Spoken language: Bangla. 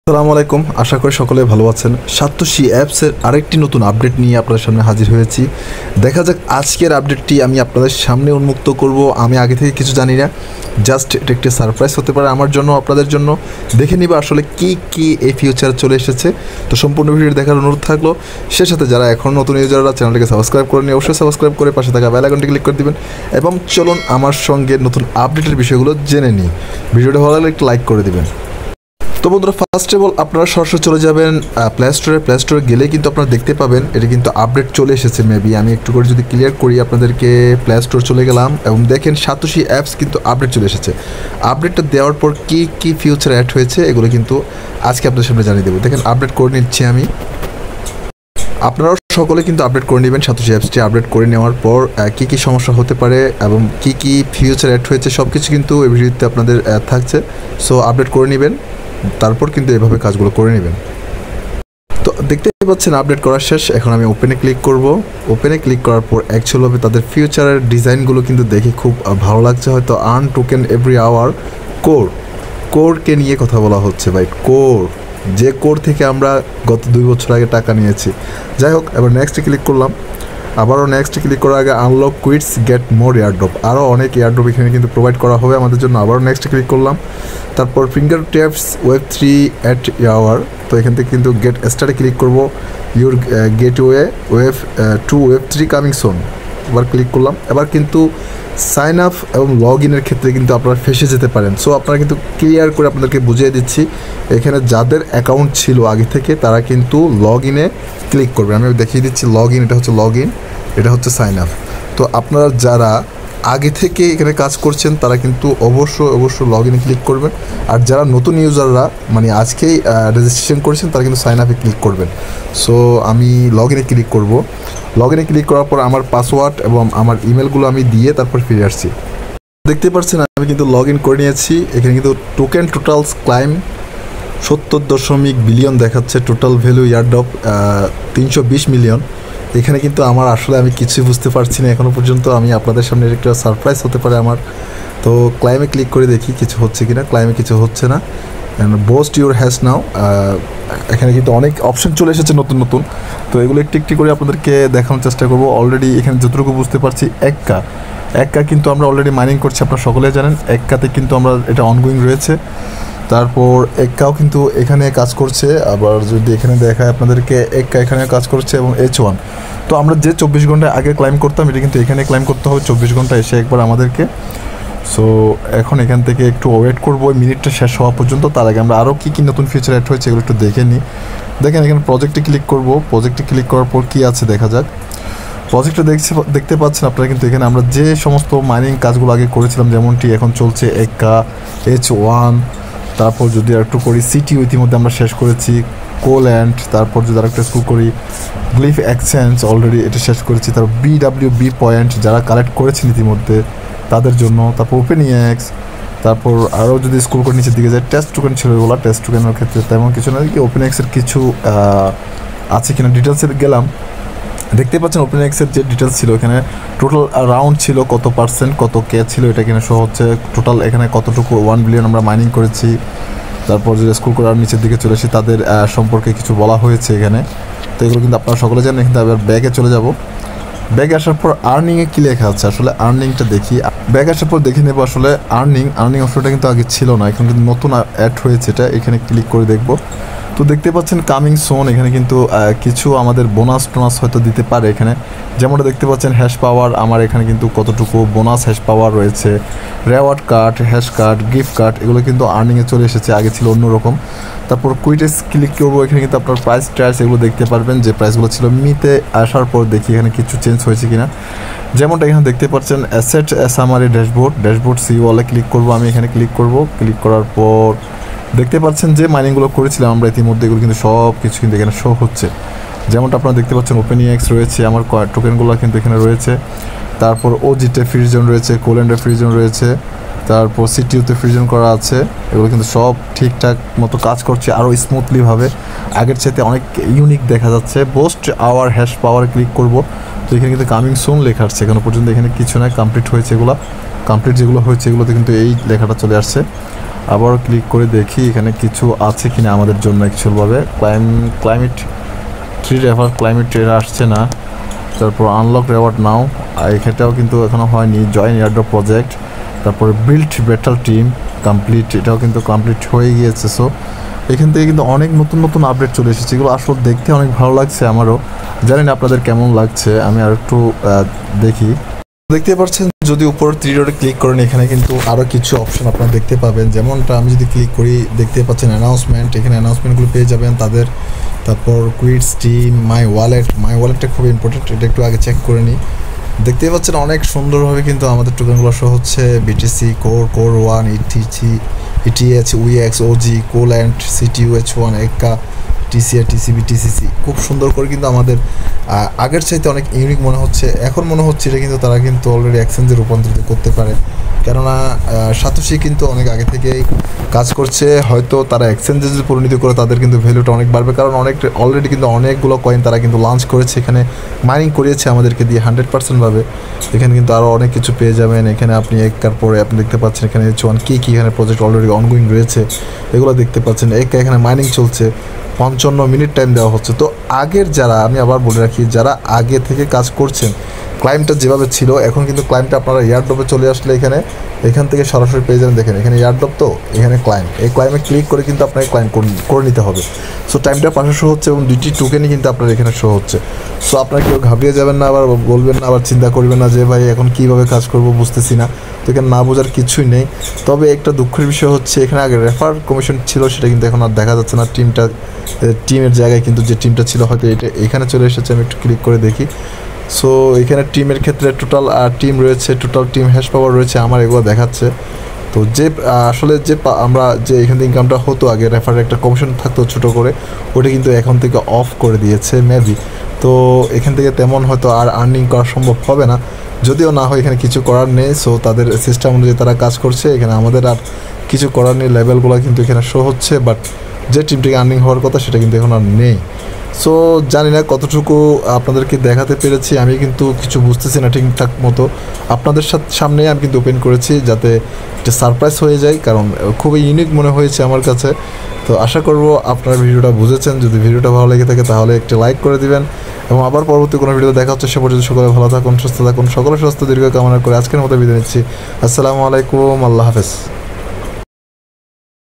আসসালামু আলাইকুম, আশা করি সকলে ভালো আছেন। সাতোশি অ্যাপসের আরেকটি নতুন আপডেট নিয়ে আপনাদের সামনে হাজির হয়েছি। দেখা যাক আজকের আপডেটটি আমি আপনাদের সামনে উন্মুক্ত করব। আমি আগে থেকে কিছু জানি না, জাস্ট এটা একটি সারপ্রাইজ হতে পারে আমার জন্য, আপনাদের জন্য। দেখে নিবা আসলে কি এই ফিউচার চলে এসেছে। তো সম্পূর্ণ ভিডিও দেখার অনুরোধ থাকলো। সে সাথে যারা এখন নতুন ইউজাররা চ্যানেলটিকে সাবস্ক্রাইব করে নিয়ে অবশ্যই সাবস্ক্রাইব করে পাশে থাকা বেল আইকনটি ক্লিক করে দিবেন এবং চলুন আমার সঙ্গে নতুন আপডেটের বিষয়গুলো জেনে নিই। ভিডিওটা ভালো লাগলে একটু লাইক করে দিবেন। তো বন্ধুরা, ফার্স্ট অফ অল আপনারা সরাসরি চলে যাবেন প্লে স্টোরে গেলে কিন্তু আপনারা দেখতে পাবেন এটা কিন্তু আপডেট চলে এসেছে। মেবি আমি একটু করে যদি ক্লিয়ার করি আপনাদেরকে, প্লে স্টোর চলে গেলাম এবং দেখেন সাতোশি অ্যাপস কিন্তু আপডেট চলে এসেছে। আপডেটটা দেওয়ার পর কি ফিউচার অ্যাড হয়েছে এগুলো কিন্তু আজকে আপনাদের সামনে জানিয়ে দেবো। দেখেন আপডেট করে নিচ্ছি আমি। আপনারাও সকলে কিন্তু আপডেট করে নেবেন। সাতোশি অ্যাপসটি আপডেট করে নেওয়ার পর কী সমস্যা হতে পারে এবং কি ফিউচার অ্যাড হয়েছে সব কিছু কিন্তু এই ভিডিওতে আপনাদের থাকছে। সো আপডেট করে নেবেন, তারপর কিন্তু এভাবে কাজগুলো করে নেবেন। তো দেখতে পাচ্ছেন আপডেট করা শেষ। এখন আমি ওপেনে ক্লিক করব। ওপেনে ক্লিক করার পর অ্যাকচুয়ালি তাদের ফিউচারের ডিজাইনগুলো কিন্তু দেখে খুব ভালো লাগছে। হয়তো আর্ন টোকেন এভরি আওয়ার কোরকে নিয়ে কথা বলা হচ্ছে ভাই। যে কোর থেকে আমরা গত 2 বছর আগে টাকা নিয়েছি। যাই হোক, এবার নেক্সটে ক্লিক করলাম। আবারও নেক্সটে ক্লিক করার আগে unlock quits get more airdrop, আরও অনেক এয়ারড্রপ এখানে কিন্তু প্রোভাইড করা হবে আমাদের জন্য। আবারও নেক্সটে ক্লিক করলাম। তারপর finger taps Web3 at our. তো এখান থেকে কিন্তু গেট স্টার্টে ক্লিক করব। Your gateway Web3 coming soon. এবার ক্লিক করলাম। এবার কিন্তু সাইন আপ এবং লগ ইনের ক্ষেত্রে কিন্তু আপনারা ফেসে যেতে পারেন। সো আপনারা কিন্তু ক্লিয়ার করে আপনাদেরকে বুঝিয়ে দিচ্ছি। এখানে যাদের অ্যাকাউন্ট ছিল আগে থেকে তারা কিন্তু লগ ইনে ক্লিক করবে। আমি দেখিয়ে দিচ্ছি লগ ইন, এটা হচ্ছে লগ ইন, এটা হচ্ছে সাইন আপ। তো আপনারা যারা আগে থেকে এখানে কাজ করছেন তারা কিন্তু অবশ্যই লগ ইনে ক্লিক করবেন। আর যারা নতুন ইউজাররা মানে আজকেই রেজিস্ট্রেশন করেছেন তারা কিন্তু সাইন আপে ক্লিক করবেন। সো আমি লগ ইনে ক্লিক করব। লগ ইনে ক্লিক করার পর আমার পাসওয়ার্ড এবং আমার ইমেলগুলো আমি দিয়ে তারপর ফিরে আসছি। দেখতে পাচ্ছেন আমি কিন্তু লগ ইন করে নিয়েছি। এখানে কিন্তু টোকেন টোটালস ক্লাইম 70.0 বিলিয়ন দেখাচ্ছে। Total value airdrop 320 million. এখানে কিন্তু আমার আসলে আমি কিছুই বুঝতে পারছি না এখনও পর্যন্ত। আমি আপনাদের সামনে একটা সারপ্রাইজ হতে পারে আমার। তো ক্লাইমে ক্লিক করে দেখি কিছু হচ্ছে কি না। ক্লাইমে কিছু হচ্ছে না। বোস্ট ইউর হ্যাশ নাও। এখানে কিন্তু অনেক অপশন চলে এসেছে নতুন। তো এগুলো একটু করে আপনাদেরকে দেখানোর চেষ্টা করবো। অলরেডি এখানে যতটুকু বুঝতে পারছি এক্কা কিন্তু আমরা অলরেডি মাইনিং করছি, আপনারা সকলে জানেন। এক্কাতে কিন্তু আমরা এটা অনগোয়িং রয়েছে। তারপর এক্কাও কিন্তু এখানে কাজ করছে। আবার যদি এখানে দেখায় আপনাদেরকে, এক্কা এখানে কাজ করছে এবং H1। তো আমরা যে 24 ঘন্টা আগে ক্লাইম করতাম এটা কিন্তু এখানে ক্লাইম করতে হবে 24 ঘন্টা এসে একবার আমাদেরকে। সো এখন এখান থেকে একটু ওয়েট করবো ওই মিনিটটা শেষ হওয়া পর্যন্ত। তার আগে আমরা আরও কী নতুন ফিচার অ্যাড হয়েছে এগুলো একটু দেখে নিই। দেখেন এখানে প্রজেক্টে ক্লিক করব। প্রজেক্টে ক্লিক করার পর কী আছে দেখা যাক। প্রজেক্টটা দেখতে পাচ্ছেন আপনারা কিন্তু এখানে আমরা যে সমস্ত মাইনিং কাজগুলো আগে করেছিলাম যেমনটি এখন চলছে এক্কা, H1। তারপর যদি আরেকটু করি সিটিও ইতিমধ্যে আমরা শেষ করেছি। কোল্যান্ড, তারপর যদি আরেকটু স্কুল করি গ্লিফ এক্সচেঞ্জ অলরেডি এটা শেষ করেছি। তারপর BWB পয়েন্ট যারা কালেক্ট করেছেন ইতিমধ্যে তাদের জন্য। তারপর OpenEX। তারপর আরও যদি স্কুল করে নিচের দিকে যায় টেস্ট টোকেন ছিল এগুলো। টেস্ট টোকেনের ক্ষেত্রে তেমন কিছু না, কি OpenEX-এর কিছু আছে কিনা ডিটেলসে গেলাম। দেখতে পাচ্ছেন OpenEX-এর যে ডিটেলস ছিল এখানে টোটাল রাউন্ড ছিল কত পার্সেন্ট কত কে ছিল এটা এখানে শো হচ্ছে। টোটাল এখানে কতটুকু 1 বিলিয়ন আমরা মাইনিং করেছি। তারপর যদি স্কুল করার নিচের দিকে চলে আসি তাদের সম্পর্কে কিছু বলা হয়েছে এখানে। তো এগুলো কিন্তু আপনারা সকলে জানেন। কিন্তু আবার ব্যাগে চলে যাব। ব্যাগ আসার পর আর্নিংয়ে কী লেখা আছে আসলে আর্নিংটা দেখি। ব্যাগ আসার পর দেখে নেব আসলে আর্নিং অপশনটা কিন্তু আগে ছিল না, এখন কিন্তু নতুন অ্যাড হয়েছে এটা। এখানে ক্লিক করে দেখব। তো দেখতে পাচ্ছেন কামিং সোন। এখানে কিন্তু কিছু আমাদের বোনাস টোনাস হয়তো দিতে পারে এখানে। যেমনটা দেখতে পাচ্ছেন হ্যাশ পাওয়ার আমার এখানে কিন্তু কতটুকু বোনাস হ্যাশ পাওয়ার রয়েছে। Reward card, hash card, gift card এগুলো কিন্তু আর্নিংয়ে চলে এসেছে, আগে ছিল অন্যরকম। তারপর কুইটে ক্লিক করবো। এখানে কিন্তু আপনার প্রাইস ট্রাইস এগুলো দেখতে পারবেন যে প্রাইসগুলো ছিল। মিতে আসার পর দেখি এখানে কিছু চেঞ্জ হয়েছে কিনা। যেমনটা এখানে দেখতে পাচ্ছেন অ্যাসেট সামারি ড্যাশবোর্ড সি ওয়ালে ক্লিক করবো। আমি এখানে ক্লিক করব। ক্লিক করার পর দেখতে পাচ্ছেন যে মাইনিংগুলো করেছিলাম আমরা ইতিমধ্যে এগুলো কিন্তু সব কিছু কিন্তু এখানে শো হচ্ছে। যেমনটা আপনারা দেখতে পাচ্ছেন OpenEX রয়েছে, আমার টোকেনগুলো কিন্তু এখানে রয়েছে। তারপর OGতে ফ্রিজন রয়েছে, কোল্যান্ডে ফ্রিজন রয়েছে, তারপর সিটিউতে ফ্রিজন করা আছে। এগুলো কিন্তু সব ঠিকঠাক মতো কাজ করছে আরও স্মুথলিভাবে, আগের চাইতে অনেক ইউনিক দেখা যাচ্ছে। বোস্ট আওয়ার হ্যাশ পাওয়ার ক্লিক করব। তো এখানে কিন্তু কামিং সুন লেখা আসছে। এখনো পর্যন্ত এখানে কিছু নয়, কমপ্লিট হয়েছে এগুলো। কমপ্লিট যেগুলো হয়েছে এগুলোতে কিন্তু এই লেখাটা চলে আসছে। আবার ক্লিক করে দেখি এখানে কিছু আছে কিনা আমাদের জন্য অ্যাকচুয়ালভাবে। ক্লাইমেট 3 রেফার ক্লাইমেট এরা আসছে না। তারপর আনলক রেওয়ার্ড নাও, এখানটাও কিন্তু এখনও হয়নি। জয়েন এয়ারড্রপ প্রজেক্ট, তারপরে বিল্ড ব্যাটল টিম কমপ্লিট, এটাও কিন্তু কমপ্লিট হয়ে গিয়েছে। সো এখান থেকে কিন্তু অনেক নতুন নতুন আপডেট চলে এসেছে, এগুলো আসলে দেখতে অনেক ভালো লাগছে আমারও। জানি না আপনাদের কেমন লাগছে, আমি আর একটু দেখি। দেখতে পাচ্ছেন যদি উপর 3 ডটে ক্লিক করেন এখানে কিন্তু আরও কিছু অপশন আপনারা দেখতে পাবেন। যেমনটা আমি যদি ক্লিক করি দেখতে পাচ্ছেন অ্যানাউন্সমেন্ট, এখানে অ্যানাউন্সমেন্টগুলো পেয়ে যাবেন তাদের। তারপর কুইটস টিম, মাই ওয়ালেটটা খুব ইম্পর্টেন্ট, এটা একটু আগে চেক করে নিই। দেখতেই পাচ্ছেন অনেক সুন্দরভাবে কিন্তু আমাদের টোকেনগুলো শো হচ্ছে। বিটিসি কোর 1, ইটিএইচ, উইএক্স, ওজি, কোল্যান্ড, সিটিউএইচ1, একা, টিসিআর, টিসিবি, টিসিসি খুব সুন্দর করে কিন্তু আমাদের আগের চাইতে অনেক ইউনিক মনে হচ্ছে। এখন মনে হচ্ছে এটা কিন্তু তারা কিন্তু অলরেডি এক্সচেঞ্জে রূপান্তরিত করতে পারে, কেননা সাতোশি কিন্তু অনেক আগে থেকেই কাজ করছে। হয়তো তারা এক্সচেঞ্জে যদি পরিণত করে তাদের কিন্তু ভ্যালুটা অনেক বাড়বে, কারণ অলরেডি কিন্তু অনেকগুলো কয়েন তারা কিন্তু লঞ্চ করেছে, এখানে মাইনিং করিয়েছে আমাদেরকে দিয়ে 100% ভাবে। এখানে কিন্তু আরও অনেক কিছু পেয়ে যাবেন। এখানে আপনি একার পরে আপনি দেখতে পাচ্ছেন এখানে H1 কী এখানে প্রজেক্ট অলরেডি অনগোয়িং রয়েছে, এগুলো দেখতে পাচ্ছেন। এখানে মাইনিং চলছে, 55 মিনিট টাইম দেওয়া হচ্ছে। তো আগের যারা, আমি আবার বলে রাখি, যারা আগে থেকে কাজ করছেন, ক্লাইমটা যেভাবে ছিল এখন কিন্তু ক্লাইমটা আপনারা এয়ারড্রপে চলে আসলে এখান থেকে সরাসরি পেয়ে যাবেন। দেখেন এখানে এয়ারড্রপ, তো এখানে ক্লাইম, এই ক্লাইমে ক্লিক করে কিন্তু আপনাকে ক্লাইম করে নিতে হবে। সো টাইমটা পাশে শো হচ্ছে এবং 2টি টোকেনই কিন্তু আপনার এখানে শো হচ্ছে। সো আপনারা কেউ ঘাবড়িয়ে যাবেন না, আবার বলবেন না, আবার চিন্তা করবেন না যে ভাই এখন কীভাবে কাজ করব বুঝতেছি না। তো এখানে না বোঝার কিছুই নেই। তবে একটা দুঃখের বিষয় হচ্ছে এখানে আগে রেফার কমিশন ছিল, সেটা কিন্তু এখন আর দেখা যাচ্ছে না। টিমের জায়গায় কিন্তু যে টিমটা ছিল হয়তো এটা এখানে চলে এসেছে। আমি একটু ক্লিক করে দেখি। সো এখানে টিমের ক্ষেত্রে টোটাল টিম রয়েছে, টোটাল টিম হ্যাশ পাওয়ার রয়েছে, আমার এগুলো দেখাচ্ছে। তো যে আসলে আমরা যে এখান থেকে ইনকামটা হতো আগে, রেফারের একটা কমিশন থাকতো ছোটো করে, ওটা কিন্তু এখন থেকে অফ করে দিয়েছে মেবি। তো এখান থেকে তেমন হয়তো আর আর্নিং করা সম্ভব হবে না, যদিও না হয় এখানে কিছু করার নেই। সো তাদের সিস্টেম অনুযায়ী তারা কাজ করছে, এখানে আমাদের আর কিছু করার নেই। লেভেলগুলো কিন্তু এখানে শো হচ্ছে, বাট যে টিমটিকে আর্নিং হওয়ার কথা সেটা কিন্তু এখন আর নেই। সো জানি না কতটুকু আপনাদেরকে দেখাতে পেরেছি, আমি কিন্তু কিছু বুঝতেছি না ঠিকঠাক মতো। আপনাদের সামনে আমি কিন্তু ওপেন করেছি যাতে একটা সারপ্রাইজ হয়ে যায়, কারণ খুবই ইউনিক মনে হয়েছে আমার কাছে। তো আশা করব আপনারা ভিডিওটা বুঝেছেন। যদি ভিডিওটা ভালো লেগে থাকে তাহলে একটি লাইক করে দিবেন, এবং আবার পরবর্তী কোনো ভিডিও দেখা হচ্ছে। সে পর্যন্ত সকলে ভালো থাকুন, সুস্থ থাকুন, সকলের সুস্থ দীর্ঘ কামনা করে আজকের মতো বিদায় নিচ্ছি। আসসালামু আলাইকুম, আল্লাহ হাফেজ।